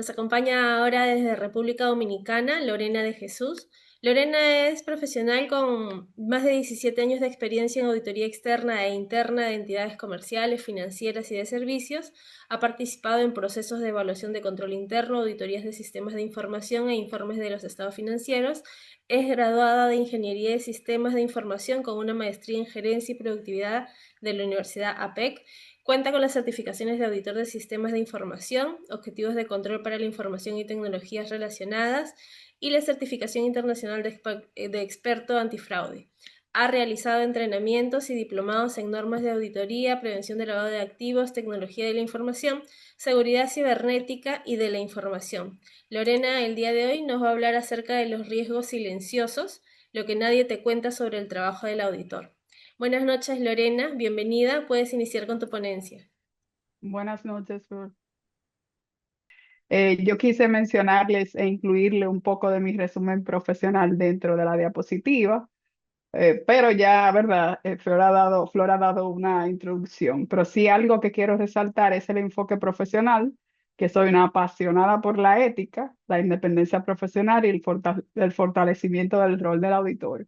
Nos acompaña ahora desde República Dominicana Lorena de Jesús. Lorena es profesional con más de 17 años de experiencia en auditoría externa e interna de entidades comerciales, financieras y de servicios. Ha participado en procesos de evaluación de control interno, auditorías de sistemas de información e informes de los estados financieros. Es graduada de Ingeniería de Sistemas de Información con una maestría en Gerencia y Productividad de la Universidad APEC. Cuenta con las certificaciones de auditor de sistemas de información, objetivos de control para la información y tecnologías relacionadas y la certificación internacional de experto antifraude. Ha realizado entrenamientos y diplomados en normas de auditoría, prevención de lavado de activos, tecnología de la información, seguridad cibernética y de la información. Lorena, el día de hoy nos va a hablar acerca de los riesgos silenciosos, lo que nadie te cuenta sobre el trabajo del auditor. Buenas noches, Lorena, bienvenida. Puedes iniciar con tu ponencia. Buenas noches, Flor. Yo quise mencionarles e incluirle un poco de mi resumen profesional dentro de la diapositiva, pero ya, ¿verdad? Flor ha dado una introducción, pero sí algo que quiero resaltar es el enfoque profesional, que soy una apasionada por la ética, la independencia profesional y el fortalecimiento del rol del auditor.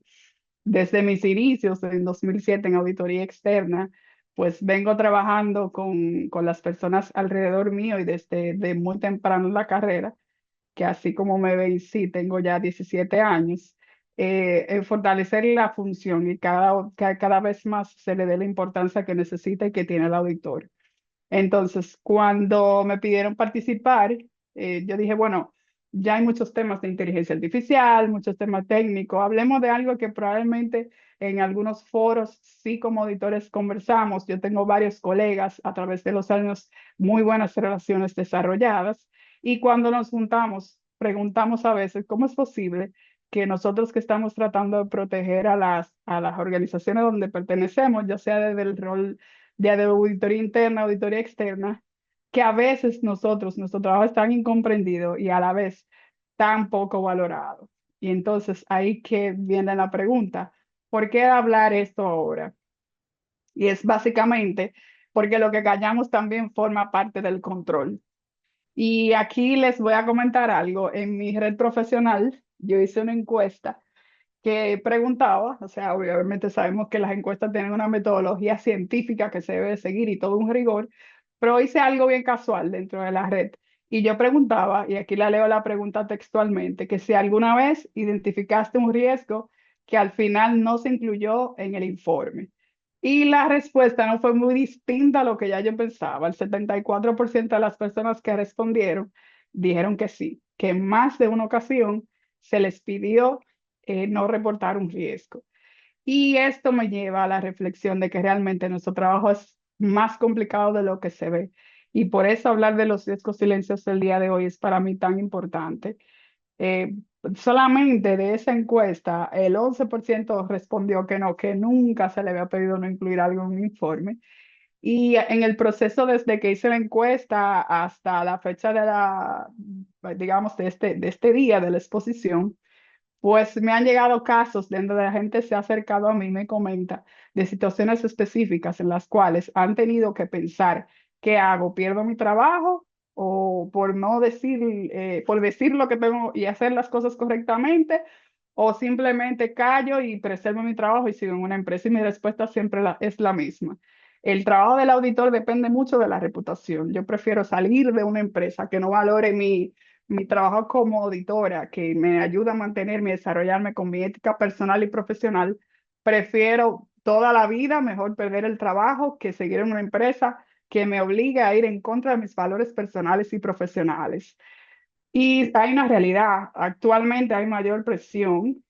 Desde mis inicios en 2007 en auditoría externa, pues vengo trabajando con las personas alrededor mío y desde de muy temprano en la carrera, que así como me veis, sí, tengo ya 17 años, en fortalecer la función y cada vez más se le dé la importancia que necesita y que tiene el auditor. Entonces, cuando me pidieron participar, yo dije, bueno, ya hay muchos temas de inteligencia artificial, muchos temas técnicos, hablemos de algo que probablemente en algunos foros, sí como auditores conversamos, yo tengo varios colegas a través de los años, muy buenas relaciones desarrolladas, y cuando nos juntamos, preguntamos a veces, ¿cómo es posible que nosotros que estamos tratando de proteger a las organizaciones donde pertenecemos, ya sea desde el rol de auditoría interna, auditoría externa, que a veces nuestro trabajo es tan incomprendido y a la vez tan poco valorado? Y entonces ahí que viene la pregunta, ¿por qué hablar esto ahora? Y es básicamente porque lo que callamos también forma parte del control. Y aquí les voy a comentar algo. En mi red profesional, yo hice una encuesta que preguntaba, o sea, obviamente sabemos que las encuestas tienen una metodología científica que se debe seguir y todo un rigor, pero hice algo bien casual dentro de la red. Y yo preguntaba, y aquí la leo la pregunta textualmente, que si alguna vez identificaste un riesgo que al final no se incluyó en el informe. Y la respuesta no fue muy distinta a lo que ya yo pensaba. El 74% de las personas que respondieron dijeron que sí, que en más de una ocasión se les pidió no reportar un riesgo. Y esto me lleva a la reflexión de que realmente nuestro trabajo es más complicado de lo que se ve. Y por eso hablar de los riesgos silenciosos el día de hoy es para mí tan importante. Eh, Solamente de esa encuesta, el 11% respondió que no, que nunca se le había pedido no incluir algo en un informe. Y en el proceso desde que hice la encuesta hasta la fecha digamos, de este día de la exposición, pues me han llegado casos donde la gente se ha acercado a mí y me comenta de situaciones específicas en las cuales han tenido que pensar, ¿qué hago? ¿Pierdo mi trabajo? ¿O por no decir, por decir lo que tengo y hacer las cosas correctamente? ¿O simplemente callo y preservo mi trabajo y sigo en una empresa? Y mi respuesta siempre es la misma. El trabajo del auditor depende mucho de la reputación. Yo prefiero salir de una empresa que no valore mi trabajo como auditora, que me ayuda a mantenerme y desarrollarme con mi ética personal y profesional. Prefiero toda la vida mejor perder el trabajo que seguir en una empresa que me obliga a ir en contra de mis valores personales y profesionales. Y hay una realidad, actualmente hay mayor presión.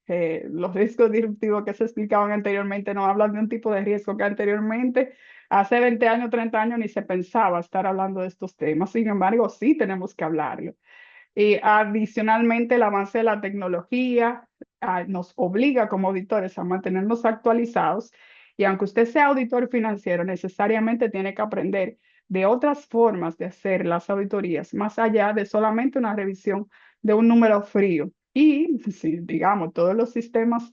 Los riesgos disruptivos que se explicaban anteriormente no hablan de un tipo de riesgo que anteriormente, hace 20 años, 30 años, ni se pensaba estar hablando de estos temas. Sin embargo, sí tenemos que hablarlo. Y adicionalmente, el avance de la tecnología nos obliga como auditores a mantenernos actualizados. Y aunque usted sea auditor financiero, necesariamente tiene que aprender de otras formas de hacer las auditorías, más allá de solamente una revisión de un número frío. Y, sí, digamos, todos los sistemas,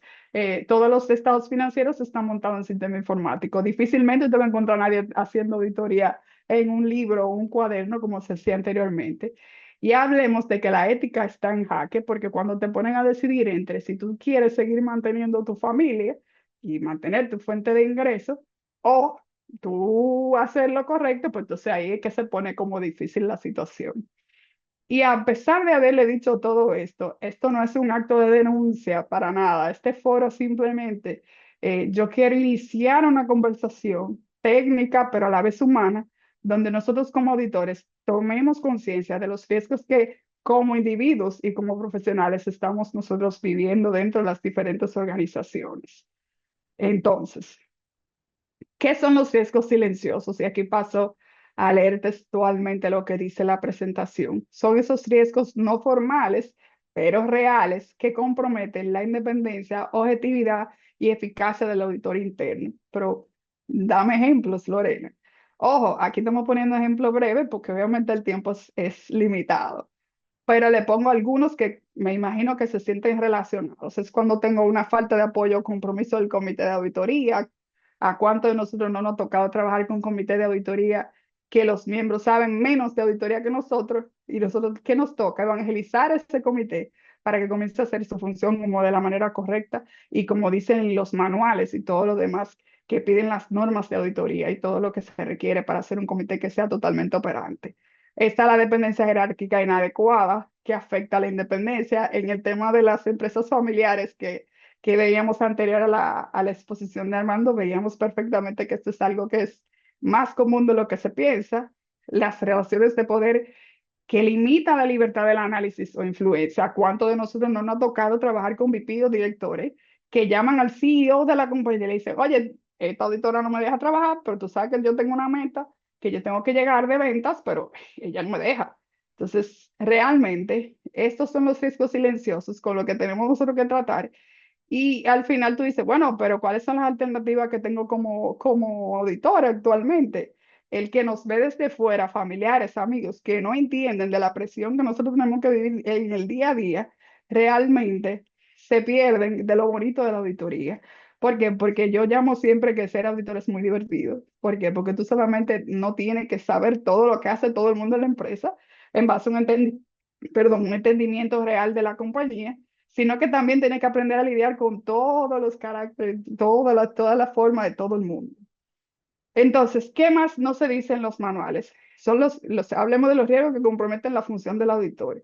todos los estados financieros están montados en sistema informático. Difícilmente usted va a encontrar a nadie haciendo auditoría en un libro o un cuaderno como se hacía anteriormente. Y hablemos de que la ética está en jaque, porque cuando te ponen a decidir entre si tú quieres seguir manteniendo tu familia y mantener tu fuente de ingreso, o tú hacer lo correcto, pues entonces ahí es que se pone como difícil la situación. Y a pesar de haberle dicho todo esto no es un acto de denuncia para nada. Este foro simplemente, yo quiero iniciar una conversación técnica, pero a la vez humana, donde nosotros como auditores tomemos conciencia de los riesgos que como individuos y como profesionales estamos nosotros viviendo dentro de las diferentes organizaciones. Entonces, ¿qué son los riesgos silenciosos? Y aquí paso a leer textualmente lo que dice la presentación. Son esos riesgos no formales, pero reales, que comprometen la independencia, objetividad y eficacia del auditor interno. Pero dame ejemplos, Lorena. Ojo, aquí estamos poniendo ejemplos breves porque obviamente el tiempo es limitado, pero le pongo algunos que me imagino que se sienten relacionados. Es cuando tengo una falta de apoyo o compromiso del comité de auditoría. ¿A cuántos de nosotros no nos ha tocado trabajar con comité de auditoría que los miembros saben menos de auditoría que nosotros y nosotros, ¿qué nos toca? Evangelizar ese comité para que comience a hacer su función como de la manera correcta y como dicen los manuales y todo lo demás que piden las normas de auditoría y todo lo que se requiere para hacer un comité que sea totalmente operante. Está la dependencia jerárquica inadecuada que afecta a la independencia. En el tema de las empresas familiares que veíamos anterior a la exposición de Armando, veíamos perfectamente que esto es algo que es más común de lo que se piensa. Las relaciones de poder que limitan la libertad del análisis o influencia. ¿Cuántos de nosotros no nos ha tocado trabajar con VP o directores que llaman al CEO de la compañía y le dicen, oye, esta auditora no me deja trabajar, pero tú sabes que yo tengo una meta que yo tengo que llegar de ventas, pero ella no me deja. Entonces, realmente, estos son los riesgos silenciosos con los que tenemos nosotros que tratar. Y al final tú dices, bueno, pero ¿cuáles son las alternativas que tengo como auditor actualmente? El que nos ve desde fuera, familiares, amigos, que no entienden de la presión que nosotros tenemos que vivir en el día a día, realmente se pierden de lo bonito de la auditoría. ¿Por qué? Porque yo llamo siempre que ser auditor es muy divertido. ¿Por qué? Porque tú solamente no tienes que saber todo lo que hace todo el mundo en la empresa en base a un entendimiento real de la compañía, sino que también tiene que aprender a lidiar con todos los caracteres, toda la forma de todo el mundo. Entonces, ¿qué más no se dice en los manuales? Hablemos de los riesgos que comprometen la función del auditor.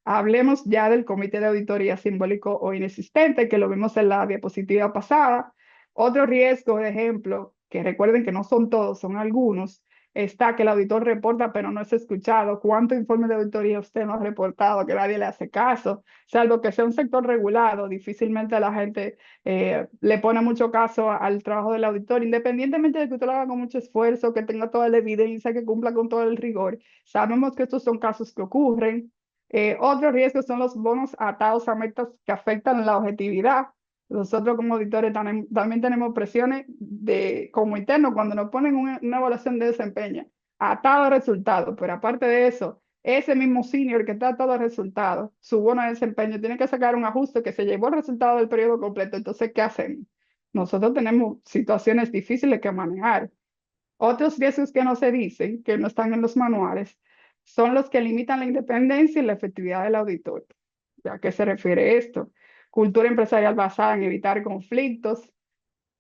Hablemos ya del comité de auditoría simbólico o inexistente, que lo vimos en la diapositiva pasada. Otro riesgo, de ejemplo, que recuerden que no son todos, son algunos, está que el auditor reporta pero no es escuchado. ¿Cuánto informe de auditoría usted no ha reportado que nadie le hace caso? Salvo que sea un sector regulado, difícilmente la gente le pone mucho caso al trabajo del auditor, independientemente de que usted lo haga con mucho esfuerzo, que tenga toda la evidencia, que cumpla con todo el rigor. Sabemos que estos son casos que ocurren. Otros riesgos son los bonos atados a metas que afectan la objetividad. Nosotros como auditores también tenemos presiones como internos cuando nos ponen una evaluación de desempeño atado a resultados, pero aparte de eso, ese mismo senior que está atado a resultados, su bono de desempeño tiene que sacar un ajuste que se llevó el resultado del periodo completo. Entonces, ¿qué hacemos? Nosotros tenemos situaciones difíciles que manejar. Otros riesgos que no se dicen, que no están en los manuales, son los que limitan la independencia y la efectividad del auditor. ¿A qué se refiere esto? Cultura empresarial basada en evitar conflictos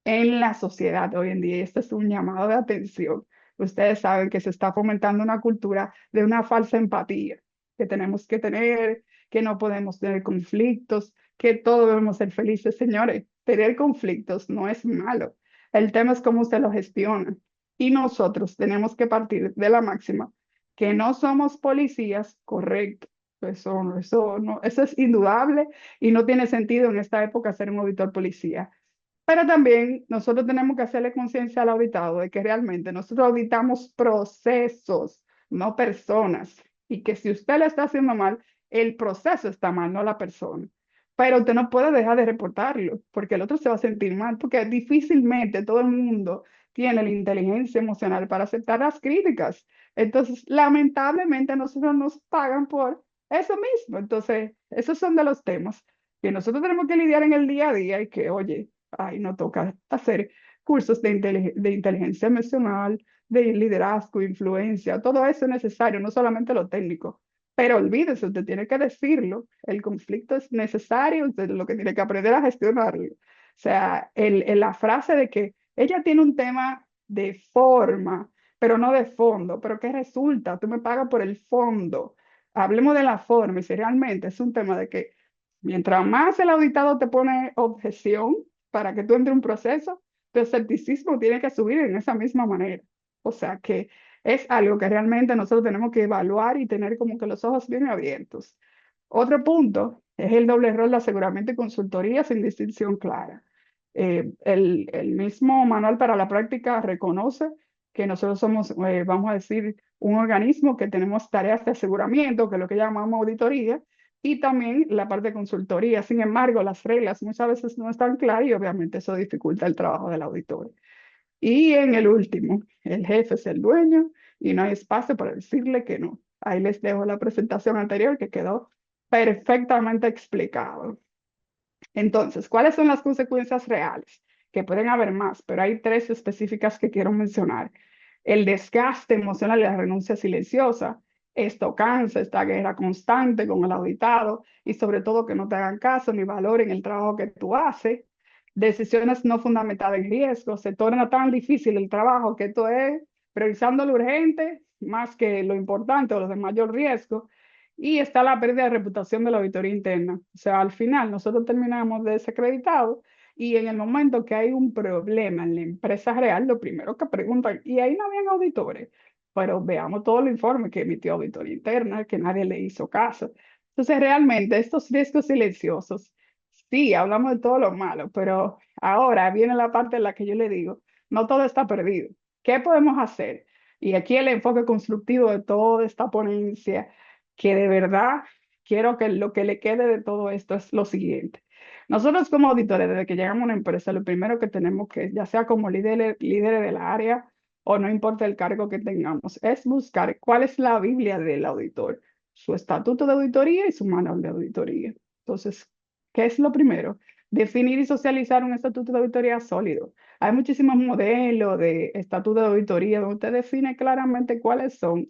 en la sociedad hoy en día. Y este es un llamado de atención. Ustedes saben que se está fomentando una cultura de una falsa empatía, que tenemos que tener, que no podemos tener conflictos, que todos debemos ser felices. Señores, tener conflictos no es malo. El tema es cómo usted lo gestiona. Y nosotros tenemos que partir de la máxima que no somos policías, correcto. Eso es indudable y no tiene sentido en esta época ser un auditor policía. Pero también nosotros tenemos que hacerle conciencia al auditado de que realmente nosotros auditamos procesos, no personas. Y que si usted lo está haciendo mal, el proceso está mal, no la persona. Pero usted no puede dejar de reportarlo, porque el otro se va a sentir mal, porque difícilmente todo el mundo tiene la inteligencia emocional para aceptar las críticas. Entonces, lamentablemente, a nosotros nos pagan por eso mismo. Entonces, esos son de los temas que nosotros tenemos que lidiar en el día a día y que, oye, ay, nos toca hacer cursos de inteligencia emocional, de liderazgo, influencia, todo eso es necesario, no solamente lo técnico. Pero olvídese, usted tiene que decirlo. El conflicto es necesario, usted lo que tiene que aprender a gestionarlo. O sea, la frase de que ella tiene un tema de forma, pero no de fondo. ¿Pero qué resulta? Tú me pagas por el fondo. Hablemos de la forma y si realmente es un tema de que mientras más el auditado te pone objeción para que tú entres en un proceso, tu escepticismo tiene que subir en esa misma manera. O sea que es algo que realmente nosotros tenemos que evaluar y tener como que los ojos bien abiertos. Otro punto es el doble rol de aseguramiento y consultoría sin distinción clara. El mismo manual para la práctica reconoce que nosotros somos, vamos a decir, un organismo que tenemos tareas de aseguramiento, que es lo que llamamos auditoría, y también la parte de consultoría. Sin embargo, las reglas muchas veces no están claras y obviamente eso dificulta el trabajo del auditor. Y en el último, el jefe es el dueño y no hay espacio para decirle que no. Ahí les dejo la presentación anterior que quedó perfectamente explicado. Entonces, ¿cuáles son las consecuencias reales? Que pueden haber más, pero hay tres específicas que quiero mencionar. El desgaste emocional y la renuncia silenciosa. Esto cansa, esta guerra constante con el auditado y sobre todo que no te hagan caso ni valoren el trabajo que tú haces. Decisiones no fundamentadas en riesgo. Se torna tan difícil el trabajo que esto es priorizando lo urgente más que lo importante o lo de mayor riesgo. Y está la pérdida de reputación de la auditoría interna. O sea, al final nosotros terminamos desacreditados y en el momento que hay un problema en la empresa real, lo primero que preguntan, ¿y ahí no habían auditores? Pero veamos todo el informe que emitió auditoría interna, que nadie le hizo caso. Entonces, realmente, estos riesgos silenciosos, sí, hablamos de todo lo malo, pero ahora viene la parte en la que yo le digo, no todo está perdido. ¿Qué podemos hacer? Y aquí el enfoque constructivo de toda esta ponencia que de verdad quiero que lo que le quede de todo esto es lo siguiente. Nosotros como auditores, desde que llegamos a una empresa, lo primero que tenemos que, ya sea como líderes del área o no importa el cargo que tengamos, es buscar cuál es la Biblia del auditor, su estatuto de auditoría y su manual de auditoría. Entonces, ¿qué es lo primero? Definir y socializar un estatuto de auditoría sólido. Hay muchísimos modelos de estatuto de auditoría donde usted define claramente cuáles son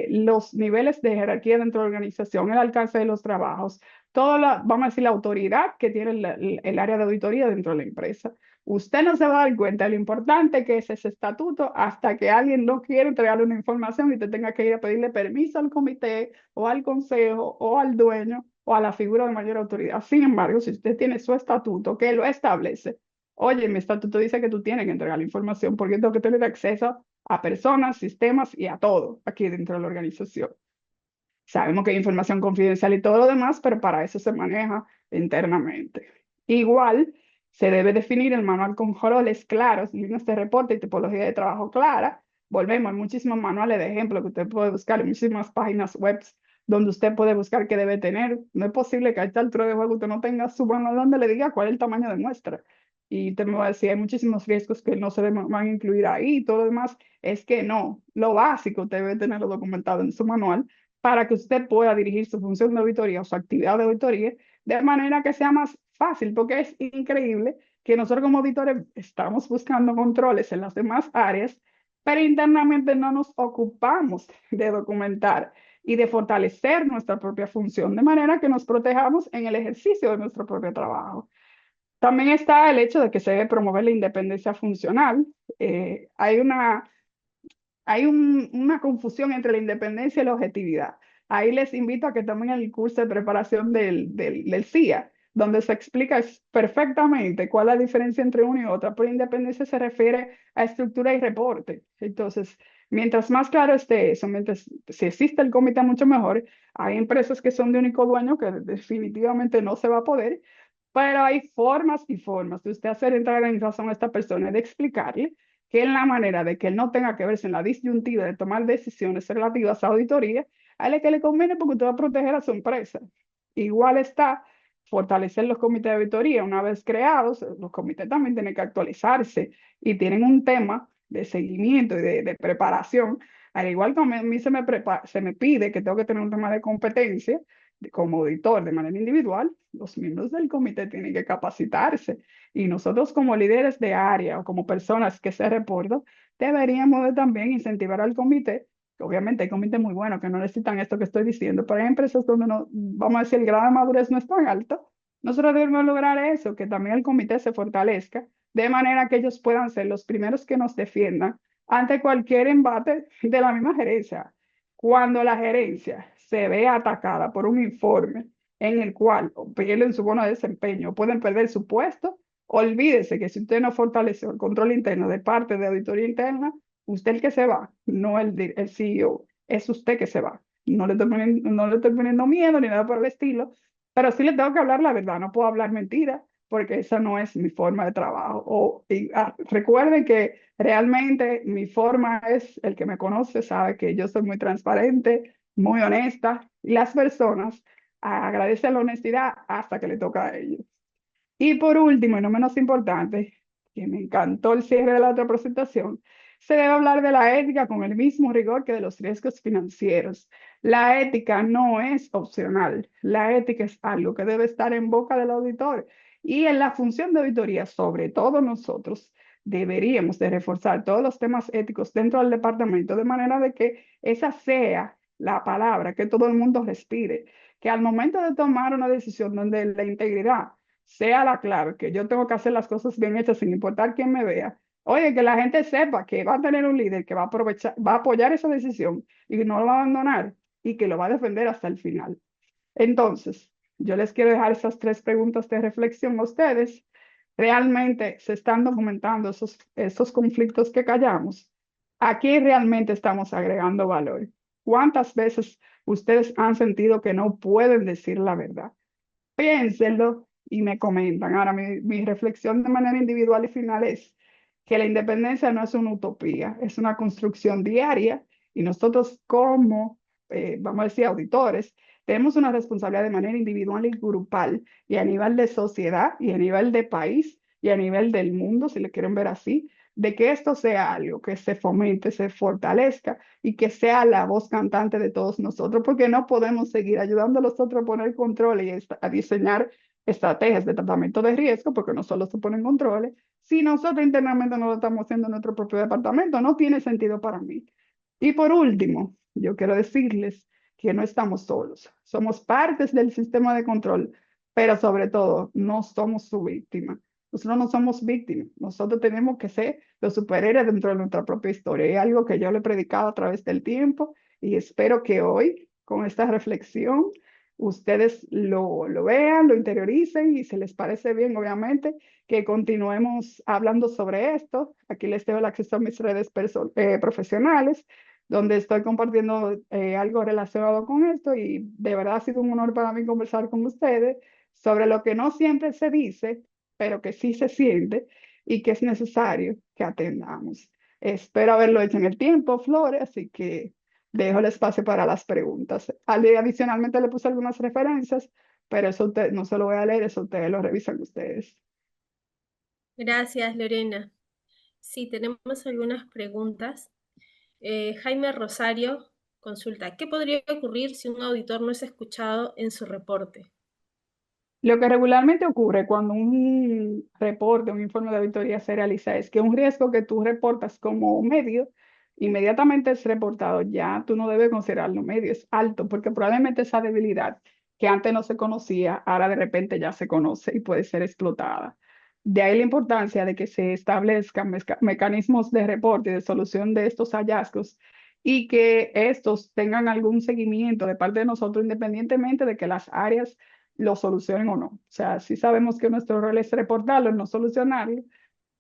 los niveles de jerarquía dentro de la organización, el alcance de los trabajos, toda la, vamos a decir, la autoridad que tiene el área de auditoría dentro de la empresa. Usted no se va a dar cuenta de lo importante que es ese estatuto hasta que alguien no quiere entregarle una información y te tenga que ir a pedirle permiso al comité o al consejo o al dueño o a la figura de mayor autoridad. Sin embargo, si usted tiene su estatuto que lo establece, oye, mi estatuto dice que tú tienes que entregar la información porque tengo que tener acceso a personas, sistemas y a todo aquí dentro de la organización. Sabemos que hay información confidencial y todo lo demás, pero para eso se maneja internamente. Igual, se debe definir el manual con roles claros, líneas de reporte y tipología de trabajo clara. Volvemos, hay muchísimos manuales de ejemplo que usted puede buscar en muchísimas páginas web donde usted puede buscar qué debe tener. No es posible que a esta altura de juego usted no tenga su manual donde le diga cuál es el tamaño de muestra. Y te me va a decir, hay muchísimos riesgos que no se van a incluir ahí y todo lo demás. Es que no, lo básico usted debe tenerlo documentado en su manual para que usted pueda dirigir su función de auditoría o su actividad de auditoría de manera que sea más fácil, porque es increíble que nosotros como auditores estamos buscando controles en las demás áreas, pero internamente no nos ocupamos de documentar y de fortalecer nuestra propia función, de manera que nos protejamos en el ejercicio de nuestro propio trabajo. También está el hecho de que se debe promover la independencia funcional. Hay una confusión entre la independencia y la objetividad. Ahí les invito a que tomen el curso de preparación del CIA, donde se explica perfectamente cuál es la diferencia entre una y otra. Por independencia se refiere a estructura y reporte. Entonces, mientras más claro esté eso, mientras si existe el comité mucho mejor, hay empresas que son de único dueño que definitivamente no se va a poder, pero hay formas y formas de usted hacer entrar en razón a esta persona y de explicarle que en la manera de que él no tenga que verse en la disyuntiva de tomar decisiones relativas a auditoría, a él es que le conviene porque usted va a proteger a su empresa. Igual está fortalecer los comités de auditoría. Una vez creados, los comités también tienen que actualizarse y tienen un tema de seguimiento y de preparación. Al igual que a mí se me pide que tengo que tener un tema de competencia como auditor de manera individual, los miembros del comité tienen que capacitarse y nosotros como líderes de área o como personas que se reportan, deberíamos de también incentivar al comité obviamente hay comités muy buenos que no necesitan esto que estoy diciendo, pero hay empresas donde no, vamos a decir, el grado de madurez no es tan alto. Nosotros debemos lograr eso, que también el comité se fortalezca, de manera que ellos puedan ser los primeros que nos defiendan ante cualquier embate de la misma gerencia. Cuando la gerencia se ve atacada por un informe en el cual pierden su bono de desempeño, pueden perder su puesto, olvídese que si usted no fortaleció el control interno de parte de auditoría interna, usted el que se va, no el CEO, es usted que se va. No le estoy poniendo miedo ni nada por el estilo, pero sí le tengo que hablar la verdad, no puedo hablar mentira porque esa no es mi forma de trabajo. Recuerden que realmente mi forma es, el que me conoce sabe que yo soy muy transparente, muy honesta, y las personas agradecen la honestidad hasta que le toca a ellos. Y por último, y no menos importante, que me encantó el cierre de la otra presentación, se debe hablar de la ética con el mismo rigor que de los riesgos financieros. La ética no es opcional, la ética es algo que debe estar en boca del auditor. Y en la función de auditoría, sobre todo nosotros, deberíamos de reforzar todos los temas éticos dentro del departamento, de manera de que esa sea la palabra que todo el mundo respire, que al momento de tomar una decisión donde la integridad sea la clave, que yo tengo que hacer las cosas bien hechas sin importar quién me vea. Oye, que la gente sepa que va a tener un líder que va a aprovechar, va a apoyar esa decisión y no lo va a abandonar y que lo va a defender hasta el final. Entonces, yo les quiero dejar esas tres preguntas de reflexión a ustedes. ¿Realmente se están documentando esos conflictos que callamos? ¿Aquí realmente estamos agregando valor? ¿Cuántas veces ustedes han sentido que no pueden decir la verdad? Piénsenlo y me comentan. Ahora, mi reflexión de manera individual y final es que la independencia no es una utopía, es una construcción diaria y nosotros como, vamos a decir, auditores, tenemos una responsabilidad de manera individual y grupal y a nivel de sociedad y a nivel de país y a nivel del mundo, si le quieren ver así, de que esto sea algo que se fomente, se fortalezca y que sea la voz cantante de todos nosotros, porque no podemos seguir ayudando a los otros a poner control y a diseñar estrategias de tratamiento de riesgo, porque no solo se ponen controles, si nosotros internamente no lo estamos haciendo en nuestro propio departamento, no tiene sentido para mí. Y por último, yo quiero decirles que no estamos solos, somos partes del sistema de control, pero sobre todo no somos su víctima. Nosotros no somos víctimas, nosotros tenemos que ser los superhéroes dentro de nuestra propia historia. Es algo que yo le he predicado a través del tiempo y espero que hoy, con esta reflexión, ustedes lo vean, lo interioricen y si les parece bien, obviamente, que continuemos hablando sobre esto. Aquí les dejo el acceso a mis redes profesionales, donde estoy compartiendo algo relacionado con esto y de verdad ha sido un honor para mí conversar con ustedes sobre lo que no siempre se dice, pero que sí se siente y que es necesario que atendamos. Espero haberlo hecho en el tiempo, Flores, así que dejo el espacio para las preguntas. Adicionalmente le puse algunas referencias, pero eso no se lo voy a leer, eso ustedes lo revisan ustedes. Gracias, Lorena. Sí, tenemos algunas preguntas. Jaime Rosario consulta, ¿qué podría ocurrir si un auditor no es escuchado en su reporte? Lo que regularmente ocurre cuando un reporte, un informe de auditoría se realiza es que un riesgo que tú reportas como medio, inmediatamente es reportado, ya tú no debes considerarlo medio, es alto, porque probablemente esa debilidad que antes no se conocía, ahora de repente ya se conoce y puede ser explotada. De ahí la importancia de que se establezcan mecanismos de reporte y de solución de estos hallazgos y que estos tengan algún seguimiento de parte de nosotros, independientemente de que las áreas lo solucionen o no. O sea, sí sabemos que nuestro rol es reportarlo, no solucionarlo,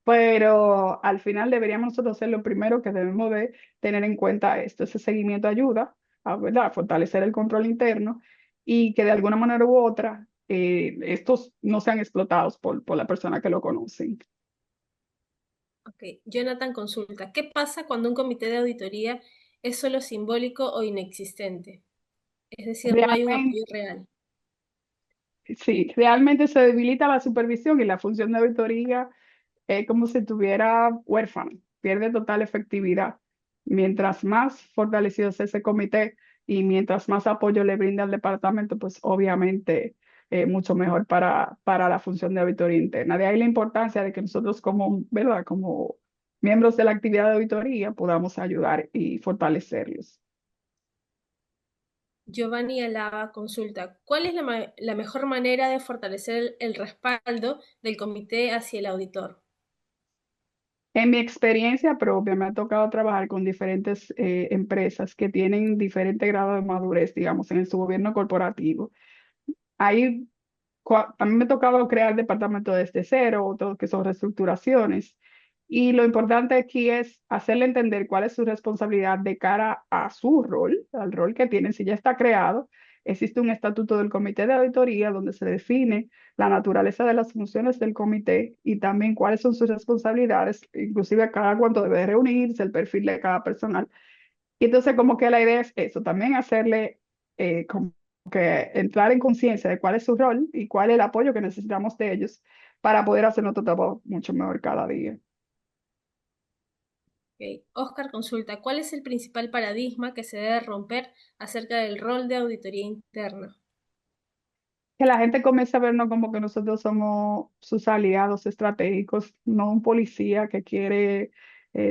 pero al final deberíamos nosotros ser lo primero que debemos de tener en cuenta esto. Ese seguimiento ayuda a, ¿verdad?, a fortalecer el control interno y que de alguna manera u otra estos no sean explotados por la persona que lo conocen. Ok, Jonathan consulta, ¿qué pasa cuando un comité de auditoría es solo simbólico o inexistente? Es decir, no hay un Realmente, apoyo real. sí, realmente se debilita la supervisión y la función de auditoría es como si estuviera huérfano, pierde total efectividad. Mientras más fortalecido sea ese comité y mientras más apoyo le brinda al departamento, pues obviamente mucho mejor para la función de auditoría interna. De ahí la importancia de que nosotros como, ¿verdad?, como miembros de la actividad de auditoría podamos ayudar y fortalecerlos. Giovanni Alaba consulta, ¿cuál es la mejor manera de fortalecer el respaldo del comité hacia el auditor? En mi experiencia propia, me ha tocado trabajar con diferentes empresas que tienen diferente grado de madurez, digamos, en su gobierno corporativo. Ahí a mí me ha tocado crear departamentos desde cero, otros que son reestructuraciones. Y lo importante aquí es hacerle entender cuál es su responsabilidad de cara a su rol, al rol que tienen. Si ya está creado, existe un estatuto del comité de auditoría donde se define la naturaleza de las funciones del comité y también cuáles son sus responsabilidades, inclusive cada cuánto debe reunirse, el perfil de cada personal. Y entonces como que la idea es eso, también hacerle como que entrar en conciencia de cuál es su rol y cuál es el apoyo que necesitamos de ellos para poder hacer nuestro trabajo mucho mejor cada día. Ok. Oscar consulta, ¿cuál es el principal paradigma que se debe romper acerca del rol de auditoría interna? Que la gente comience a vernos como que nosotros somos sus aliados estratégicos, no un policía que quiere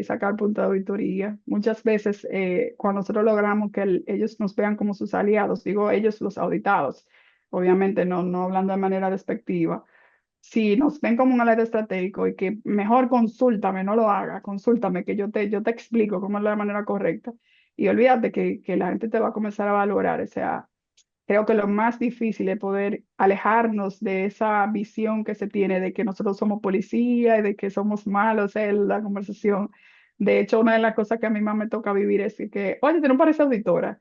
sacar punto de auditoría. Muchas veces cuando nosotros logramos que ellos nos vean como sus aliados, digo ellos los auditados, obviamente no hablando de manera despectiva, si nos ven como un aliado estratégico y que mejor consúltame, no lo haga, consúltame, que yo te explico cómo es la manera correcta. Y olvídate que la gente te va a comenzar a valorar. O sea, creo que lo más difícil es poder alejarnos de esa visión que se tiene de que nosotros somos policía y de que somos malos en la conversación. De hecho, una de las cosas que a mí más me toca vivir es que, oye, tú no pareces auditora.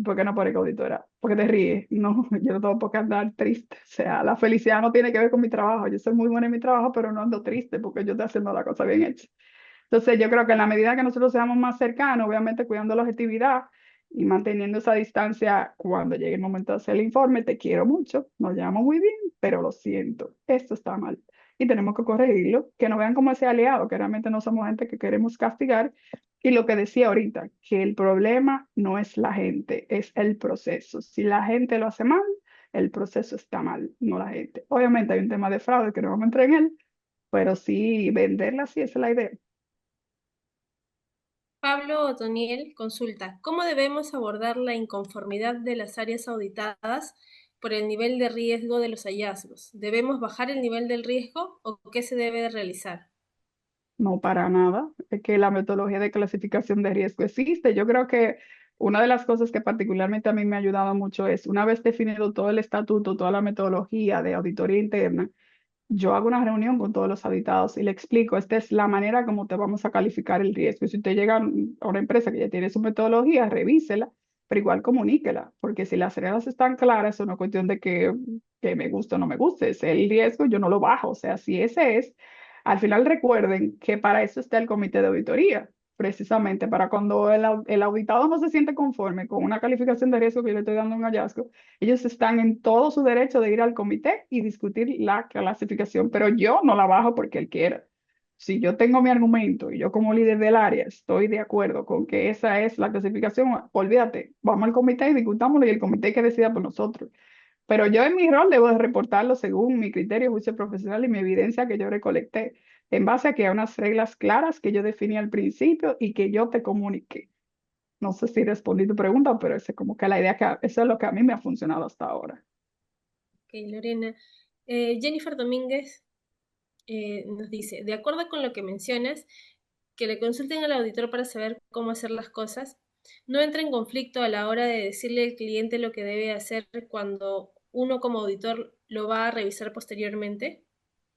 ¿Por qué no parezco auditora? Porque te ríes. No, yo no tengo por qué andar triste. O sea, la felicidad no tiene que ver con mi trabajo. Yo soy muy buena en mi trabajo, pero no ando triste porque yo estoy haciendo la cosa bien hecha. Entonces, yo creo que en la medida que nosotros seamos más cercanos, obviamente cuidando la objetividad y manteniendo esa distancia, cuando llegue el momento de hacer el informe, te quiero mucho, nos llamo muy bien, pero lo siento, esto está mal. Y tenemos que corregirlo, que nos vean como ese aliado, que realmente no somos gente que queremos castigar. Y lo que decía ahorita, que el problema no es la gente, es el proceso. Si la gente lo hace mal, el proceso está mal, no la gente. Obviamente hay un tema de fraude que no vamos a entrar en él, pero sí venderla, sí, esa es la idea. Pablo Otoniel consulta, ¿cómo debemos abordar la inconformidad de las áreas auditadas por el nivel de riesgo de los hallazgos? ¿Debemos bajar el nivel del riesgo o qué se debe de realizar? No, para nada. Es que la metodología de clasificación de riesgo existe. Yo creo que una de las cosas que particularmente a mí me ha ayudado mucho es, una vez definido todo el estatuto, toda la metodología de auditoría interna, yo hago una reunión con todos los auditados y le explico, esta es la manera como te vamos a calificar el riesgo. Y si usted llega a una empresa que ya tiene su metodología, revísela, pero igual comuníquela, porque si las reglas están claras, eso no es cuestión de que me guste o no me guste, es el riesgo, yo no lo bajo. O sea, si ese es, al final recuerden que para eso está el comité de auditoría, precisamente para cuando el auditado no se siente conforme con una calificación de riesgo que yo le estoy dando a un hallazgo, ellos están en todo su derecho de ir al comité y discutir la clasificación, pero yo no la bajo porque él quiera. Si yo tengo mi argumento y yo como líder del área estoy de acuerdo con que esa es la clasificación, olvídate, vamos al comité y discutámoslo y el comité que decida por nosotros. Pero yo en mi rol debo de reportarlo según mi criterio, juicio profesional y mi evidencia que yo recolecté, en base a que hay unas reglas claras que yo definí al principio y que yo te comuniqué. No sé si respondí tu pregunta, pero esa es como que la idea que eso es lo que a mí me ha funcionado hasta ahora. Ok, Lorena. Jennifer Domínguez nos dice, de acuerdo con lo que mencionas, que le consulten al auditor para saber cómo hacer las cosas, no entra en conflicto a la hora de decirle al cliente lo que debe hacer cuando uno como auditor lo va a revisar posteriormente.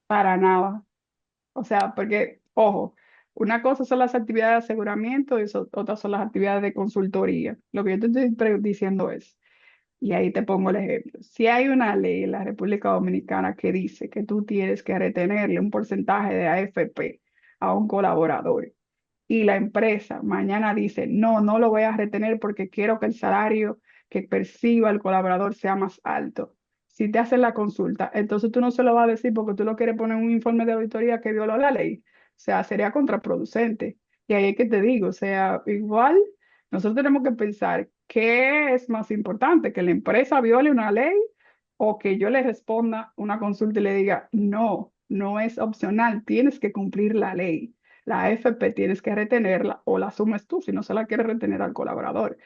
Para nada. O sea, porque, ojo, una cosa son las actividades de aseguramiento y otras son las actividades de consultoría. Lo que yo te estoy diciendo es, y ahí te pongo el ejemplo, si hay una ley en la República Dominicana que dice que tú tienes que retenerle un porcentaje de AFP a un colaborador y la empresa mañana dice, no, no lo voy a retener porque quiero que el salario que perciba el colaborador sea más alto. Si te hacen la consulta, entonces tú no se lo vas a decir porque tú lo quieres poner en un informe de auditoría que violó la ley. O sea, sería contraproducente. Y ahí es que te digo, o sea, igual nosotros tenemos que pensar qué es más importante, que la empresa viole una ley o que yo le responda una consulta y le diga, no, no es opcional, tienes que cumplir la ley. La AFP tienes que retenerla o la asumes tú si no se la quieres retener al colaborador.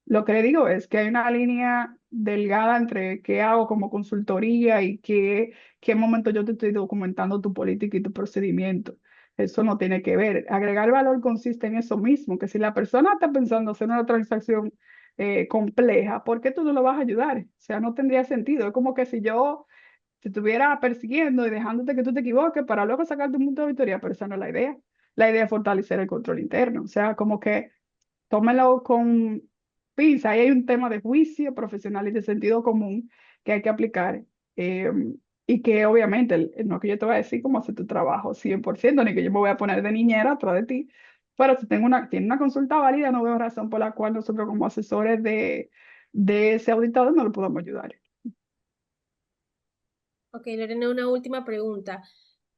Lo que le digo es que hay una línea delgada entre qué hago como consultoría y qué momento yo te estoy documentando tu política y tu procedimiento. Eso no tiene que ver. Agregar valor consiste en eso mismo, que si la persona está pensando hacer una transacción compleja, ¿por qué tú no lo vas a ayudar? O sea, no tendría sentido. Es como que si yo te estuviera persiguiendo y dejándote que tú te equivoques para luego sacarte un punto de victoria, pero esa no es la idea. La idea es fortalecer el control interno. O sea, como que tómelo con pinza. Ahí hay un tema de juicio profesional y de sentido común que hay que aplicar. eh, y que obviamente, no que yo te voy a decir cómo hacer tu trabajo 100% ni que yo me voy a poner de niñera atrás de ti, pero si tiene una consulta válida, no veo razón por la cual nosotros como asesores de ese auditado no lo podamos ayudar. Ok, Lorena, una última pregunta.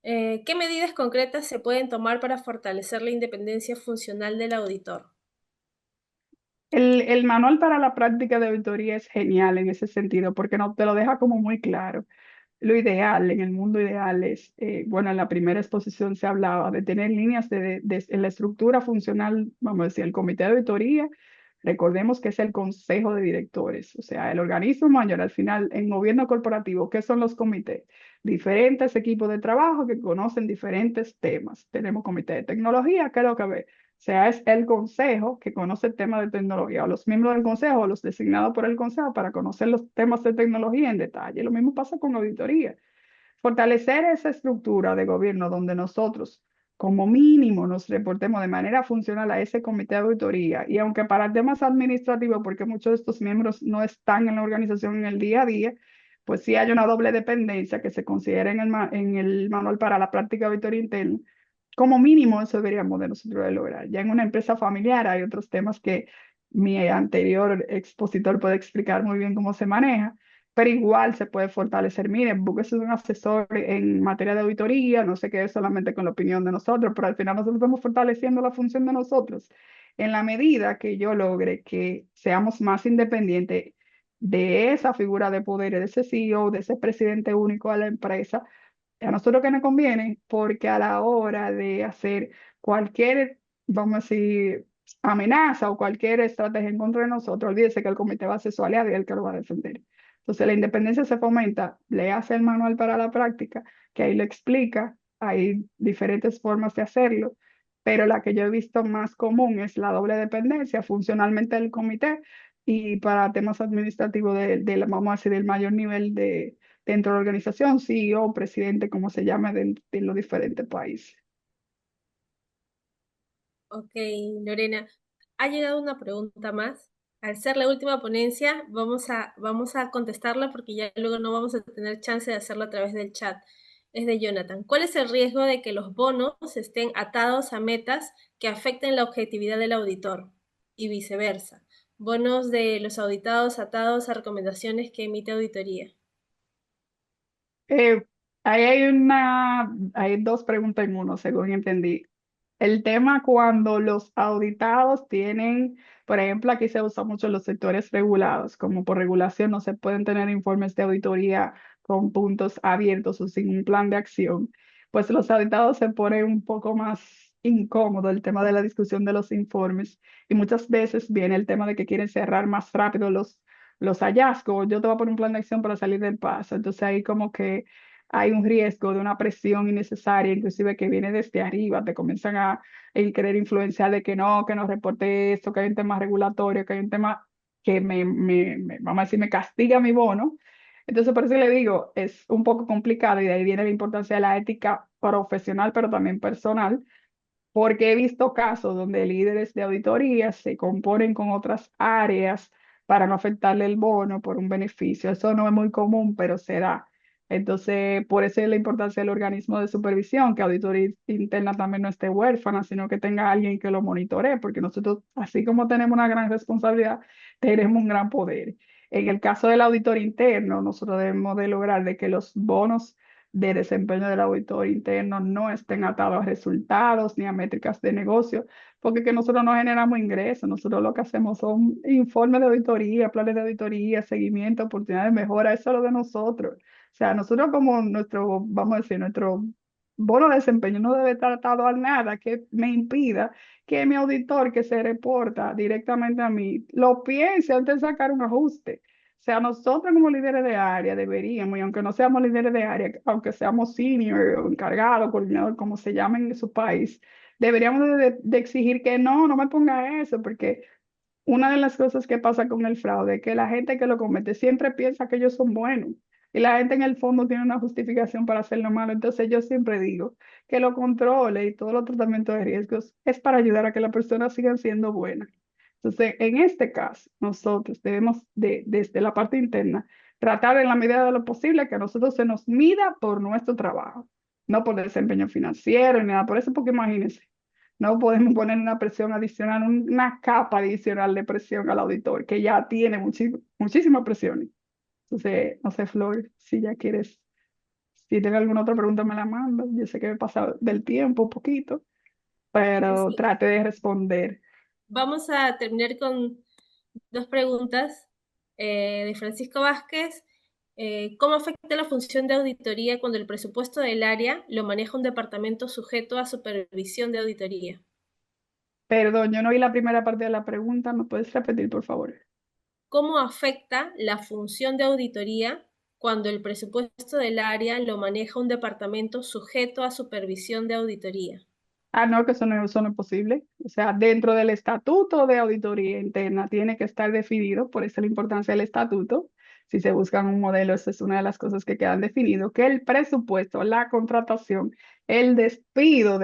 ¿Qué medidas concretas se pueden tomar para fortalecer la independencia funcional del auditor? El manual para la práctica de auditoría es genial en ese sentido porque no te lo deja como muy claro. Lo ideal, en el mundo ideal es, bueno, en la primera exposición se hablaba de tener líneas en la estructura funcional, vamos a decir, el comité de auditoría, recordemos que es el consejo de directores, o sea, el organismo mayor al final en gobierno corporativo, ¿qué son los comités? Diferentes equipos de trabajo que conocen diferentes temas. Tenemos comité de tecnología, ¿qué es lo que ve? O sea, es el consejo que conoce el tema de tecnología, o los miembros del consejo, o los designados por el consejo para conocer los temas de tecnología en detalle. Lo mismo pasa con auditoría. Fortalecer esa estructura de gobierno donde nosotros, como mínimo, nos reportemos de manera funcional a ese comité de auditoría. Y aunque para temas administrativos, porque muchos de estos miembros no están en la organización en el día a día, pues sí hay una doble dependencia que se considera en el manual para la práctica de auditoría interna. Como mínimo, eso deberíamos de nosotros de lograr. Ya en una empresa familiar hay otros temas que mi anterior expositor puede explicar muy bien cómo se maneja, pero igual se puede fortalecer. Miren, búsquese un asesor en materia de auditoría, no se quede solamente con la opinión de nosotros, pero al final nosotros estamos fortaleciendo la función de nosotros. En la medida que yo logre que seamos más independientes de esa figura de poder, de ese CEO, de ese presidente único de la empresa, a nosotros que nos conviene, porque a la hora de hacer cualquier, vamos a decir, amenaza o cualquier estrategia en contra de nosotros, olvídese que el comité va a ser su aliado y el que lo va a defender. Entonces, la independencia se fomenta, le hace el manual para la práctica, que ahí lo explica, hay diferentes formas de hacerlo, pero la que yo he visto más común es la doble dependencia funcionalmente del comité y para temas administrativos vamos a decir, del mayor nivel dentro de la organización, CEO, presidente, como se llame, de los diferentes países. Ok, Lorena, ha llegado una pregunta más. Al ser la última ponencia, vamos a contestarla porque ya luego no vamos a tener chance de hacerlo a través del chat. Es de Jonathan. ¿Cuál es el riesgo de que los bonos estén atados a metas que afecten la objetividad del auditor? Y viceversa. Bonos de los auditados atados a recomendaciones que emite auditoría. Eh, ahí hay dos preguntas en uno, según entendí. El tema cuando los auditados tienen, por ejemplo, aquí se usa mucho los sectores regulados, como por regulación no se pueden tener informes de auditoría con puntos abiertos o sin un plan de acción, pues los auditados se ponen un poco más incómodo el tema de la discusión de los informes y muchas veces viene el tema de que quieren cerrar más rápido los hallazgos. Yo te voy a poner un plan de acción para salir del paso. Entonces ahí como que hay un riesgo de una presión innecesaria, inclusive que viene desde arriba, te comienzan a querer influenciar de que no reporte esto, que hay un tema regulatorio, que hay un tema que vamos a decir, me castiga mi bono. Entonces, por eso le digo, es un poco complicado y de ahí viene la importancia de la ética profesional, pero también personal, porque he visto casos donde líderes de auditoría se componen con otras áreas para no afectarle el bono por un beneficio. Eso no es muy común, pero se da. Entonces, por eso es la importancia del organismo de supervisión, que auditoría interna también no esté huérfana, sino que tenga alguien que lo monitoree, porque nosotros, así como tenemos una gran responsabilidad, tenemos un gran poder. En el caso del auditor interno, nosotros debemos de lograr de que los bonos de desempeño del auditor interno no estén atados a resultados ni a métricas de negocio, porque que nosotros no generamos ingresos, nosotros lo que hacemos son informes de auditoría, planes de auditoría, seguimiento, oportunidades de mejora, eso es lo de nosotros. O sea, nosotros como nuestro, vamos a decir, bono de desempeño no debe estar atado a nada que me impida que mi auditor que se reporta directamente a mí lo piense antes de sacar un ajuste. O sea, nosotros como líderes de área deberíamos, y aunque no seamos líderes de área, aunque seamos senior o encargado, coordinador, como se llamen en su país, deberíamos de exigir que no me ponga eso, porque una de las cosas que pasa con el fraude es que la gente que lo comete siempre piensa que ellos son buenos y la gente en el fondo tiene una justificación para hacerlo malo. Entonces yo siempre digo que los controles y todos los tratamientos de riesgos es para ayudar a que las personas sigan siendo buenas. Entonces, en este caso, nosotros debemos desde la parte interna tratar en la medida de lo posible que a nosotros se nos mida por nuestro trabajo, no por desempeño financiero ni nada por eso, porque imagínense. No podemos poner una presión adicional, una capa adicional de presión al auditor, que ya tiene muchísimas presiones. Entonces, no sé, Flor, si ya quieres, si tienes alguna otra pregunta, me la manda. Yo sé que me he pasado del tiempo un poquito, pero Sí. trate de responder. Vamos a terminar con dos preguntas de Francisco Vázquez. ¿Cómo afecta la función de auditoría cuando el presupuesto del área lo maneja un departamento sujeto a supervisión de auditoría? Perdón, yo no oí la primera parte de la pregunta. ¿Me puedes repetir, por favor? ¿Cómo afecta la función de auditoría cuando el presupuesto del área lo maneja un departamento sujeto a supervisión de auditoría? Ah, no, que eso no es posible. O sea, dentro del estatuto de auditoría interna tiene que estar definido, por eso la importancia del estatuto. Si se buscan un modelo, esa es una de las cosas que quedan definido, que el presupuesto, la contratación, el despido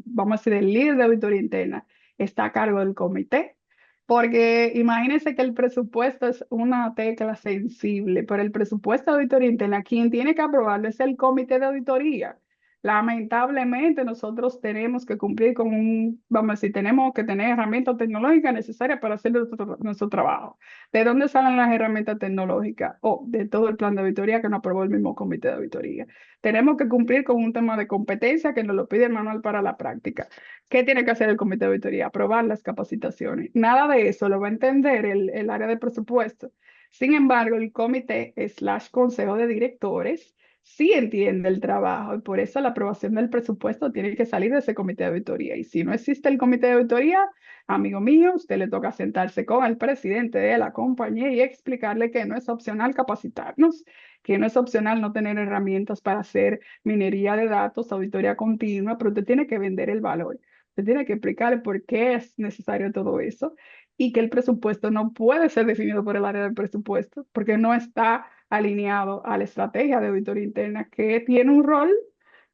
vamos a decir, del líder de auditoría interna está a cargo del comité. Porque imagínense que el presupuesto es una tecla sensible, pero el presupuesto de auditoría interna, quien tiene que aprobarlo es el comité de auditoría. Lamentablemente nosotros tenemos que cumplir con vamos a decir, tenemos que tener herramientas tecnológicas necesarias para hacer nuestro trabajo. ¿De dónde salen las herramientas tecnológicas? O de todo el plan de auditoría que nos aprobó el mismo comité de auditoría. Tenemos que cumplir con un tema de competencia que nos lo pide el manual para la práctica. ¿Qué tiene que hacer el comité de auditoría? Aprobar las capacitaciones. Nada de eso lo va a entender el área de presupuesto. Sin embargo, el comité slash consejo de directores sí entiende el trabajo y por eso la aprobación del presupuesto tiene que salir de ese comité de auditoría. Y si no existe el comité de auditoría, amigo mío, usted le toca sentarse con el presidente de la compañía y explicarle que no es opcional capacitarnos, que no es opcional no tener herramientas para hacer minería de datos, auditoría continua, pero usted tiene que vender el valor. Usted tiene que explicarle por qué es necesario todo eso y que el presupuesto no puede ser definido por el área del presupuesto porque no está alineado a la estrategia de auditoría interna, que tiene un rol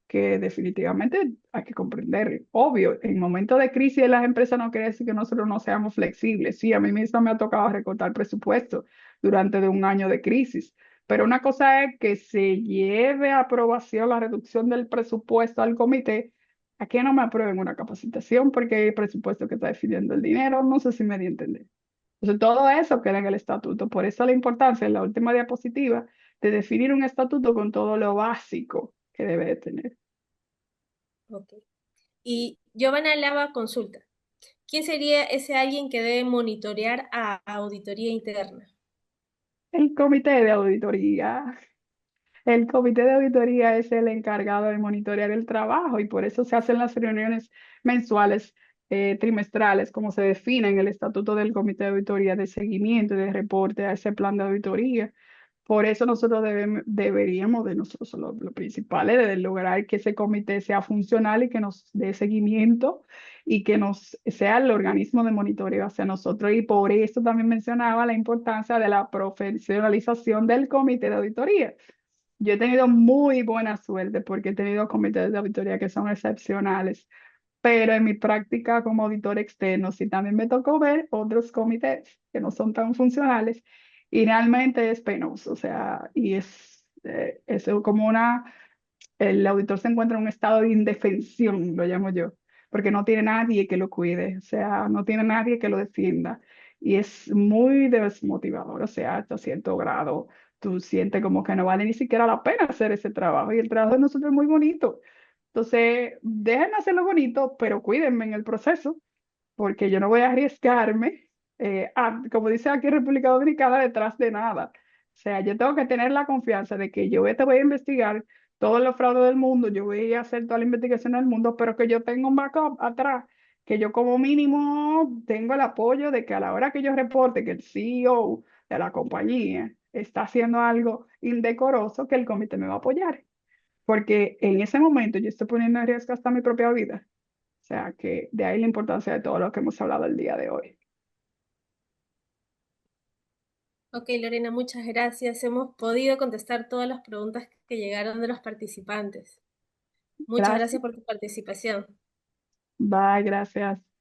que definitivamente hay que comprender. Obvio, en momentos de crisis de las empresas no quiere decir que nosotros no seamos flexibles. Sí, a mí misma me ha tocado recortar presupuesto durante un año de crisis, pero una cosa es que se lleve a aprobación la reducción del presupuesto al comité. Aquí no me aprueben una capacitación porque hay presupuesto que está definiendo el dinero. No sé si me di a entender. Entonces, todo eso queda en el estatuto. Por eso la importancia en la última diapositiva de definir un estatuto con todo lo básico que debe de tener. Ok. Y Giovanna Lava consulta. ¿Quién sería ese alguien que debe monitorear a auditoría interna? El comité de auditoría. El comité de auditoría es el encargado de monitorear el trabajo y por eso se hacen las reuniones mensuales, trimestrales, como se define en el estatuto del comité de auditoría de seguimiento y de reporte a ese plan de auditoría. Por eso nosotros deberíamos de nosotros lo principal es de lograr que ese comité sea funcional y que nos dé seguimiento y que nos sea el organismo de monitoreo hacia nosotros. Y por eso también mencionaba la importancia de la profesionalización del comité de auditoría. Yo he tenido muy buena suerte porque he tenido comités de auditoría que son excepcionales, pero en mi práctica como auditor externo sí también me tocó ver otros comités que no son tan funcionales y realmente es penoso, o sea, y es como el auditor se encuentra en un estado de indefensión, lo llamo yo, porque no tiene nadie que lo cuide, o sea, no tiene nadie que lo defienda. Y es muy desmotivador, o sea, hasta cierto grado, tú sientes como que no vale ni siquiera la pena hacer ese trabajo. Y el trabajo de nosotros es muy bonito. Entonces, déjenme hacerlo bonito, pero cuídenme en el proceso, porque yo no voy a arriesgarme, como dice aquí en República Dominicana, detrás de nada. O sea, yo tengo que tener la confianza de que yo te voy a investigar todos los fraudes del mundo, yo voy a hacer toda la investigación del mundo, pero que yo tengo un backup atrás, que yo como mínimo tengo el apoyo de que a la hora que yo reporte que el CEO de la compañía está haciendo algo indecoroso, que el comité me va a apoyar, porque en ese momento yo estoy poniendo en riesgo hasta mi propia vida. O sea, que de ahí la importancia de todo lo que hemos hablado el día de hoy. Ok, Lorena, muchas gracias. Hemos podido contestar todas las preguntas que llegaron de los participantes. Muchas Gracias. gracias por tu participación. Bye, gracias.